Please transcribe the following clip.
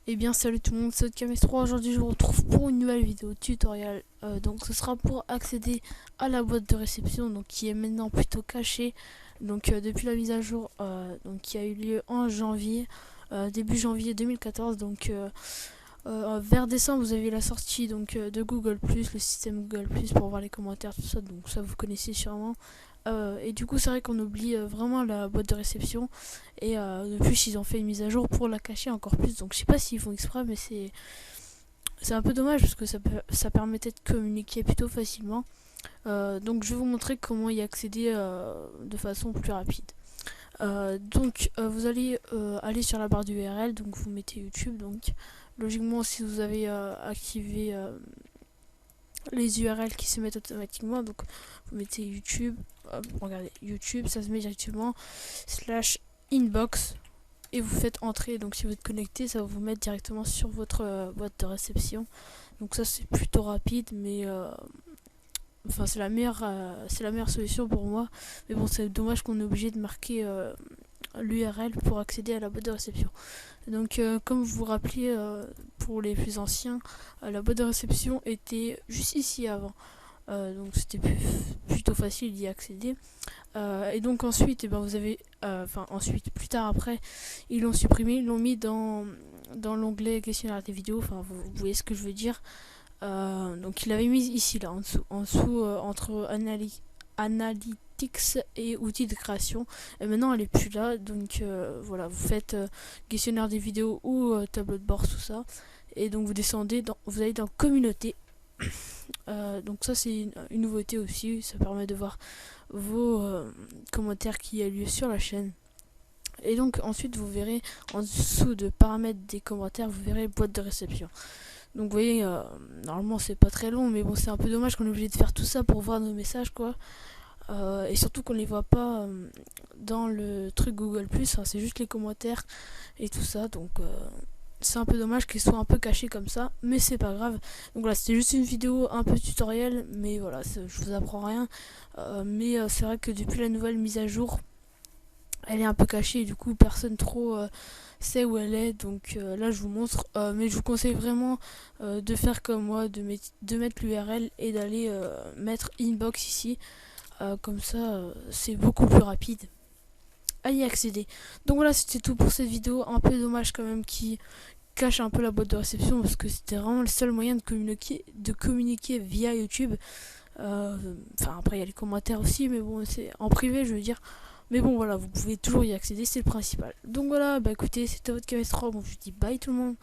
Et bien salut tout le monde, c'est KMS3. Aujourd'hui je vous retrouve pour une nouvelle vidéo tutoriel. Donc ce sera pour accéder à la boîte de réception, donc qui est maintenant plutôt cachée. Donc depuis la mise à jour donc qui a eu lieu en janvier, début janvier 2014. Donc vers décembre vous avez la sortie donc de Google+, le système Google+, pour voir les commentaires, tout ça. Donc ça vous connaissez sûrement. Et du coup c'est vrai qu'on oublie vraiment la boîte de réception, et depuis ils ont fait une mise à jour pour la cacher encore plus. Donc je sais pas s'ils font exprès, mais c'est un peu dommage parce que ça permettait de communiquer plutôt facilement. Donc je vais vous montrer comment y accéder de façon plus rapide. Vous allez aller sur la barre d'URL, donc vous mettez YouTube. Donc logiquement si vous avez activé les URL qui se mettent automatiquement, donc vous mettez YouTube, regardez YouTube, ça se met directement /inbox et vous faites entrer. Donc si vous êtes connecté, ça va vous mettre directement sur votre boîte de réception. Donc ça c'est plutôt rapide, mais enfin c'est la meilleure solution pour moi. Mais bon, c'est dommage qu'on est obligé de marquer l'URL pour accéder à la boîte de réception. Donc comme vous vous rappelez, pour les plus anciens, la boîte de réception était juste ici avant. Donc c'était plutôt facile d'y accéder. Et donc ensuite, vous avez, plus tard après, ils l'ont supprimé, ils l'ont mis dans l'onglet questionnaire des vidéos. Enfin, vous voyez ce que je veux dire. Donc ils l'avaient mis ici, là, en dessous, entre Analytics et outils de création. Et maintenant elle est plus là. Donc voilà, vous faites questionnaire des vidéos ou tableau de bord, tout ça. Et donc vous descendez, vous allez dans communauté. Donc ça c'est une nouveauté aussi, ça permet de voir vos commentaires qui a lieu sur la chaîne. Et donc ensuite vous verrez en dessous de paramètres des commentaires, vous verrez boîte de réception. Donc vous voyez, normalement c'est pas très long, mais bon, c'est un peu dommage qu'on est obligé de faire tout ça pour voir nos messages, quoi. Et surtout qu'on les voit pas dans le truc Google+, hein, c'est juste les commentaires et tout ça. Donc c'est un peu dommage qu'ils soient un peu cachés comme ça, mais c'est pas grave. Donc voilà, c'était juste une vidéo un peu tutoriel, mais voilà, je vous apprends rien. Mais c'est vrai que depuis la nouvelle mise à jour, elle est un peu cachée et du coup personne trop sait où elle est. Donc là je vous montre, mais je vous conseille vraiment de faire comme moi, de mettre l'URL et d'aller mettre inbox ici. Comme ça c'est beaucoup plus rapide à y accéder. Donc voilà, c'était tout pour cette vidéo. Un peu dommage quand même qui cache un peu la boîte de réception, parce que c'était vraiment le seul moyen de communiquer via YouTube. Enfin après il y a les commentaires aussi, mais bon c'est en privé, je veux dire. Mais bon voilà, vous pouvez toujours y accéder, c'est le principal. Donc voilà, écoutez, c'était votre KS3, bon je vous dis bye tout le monde.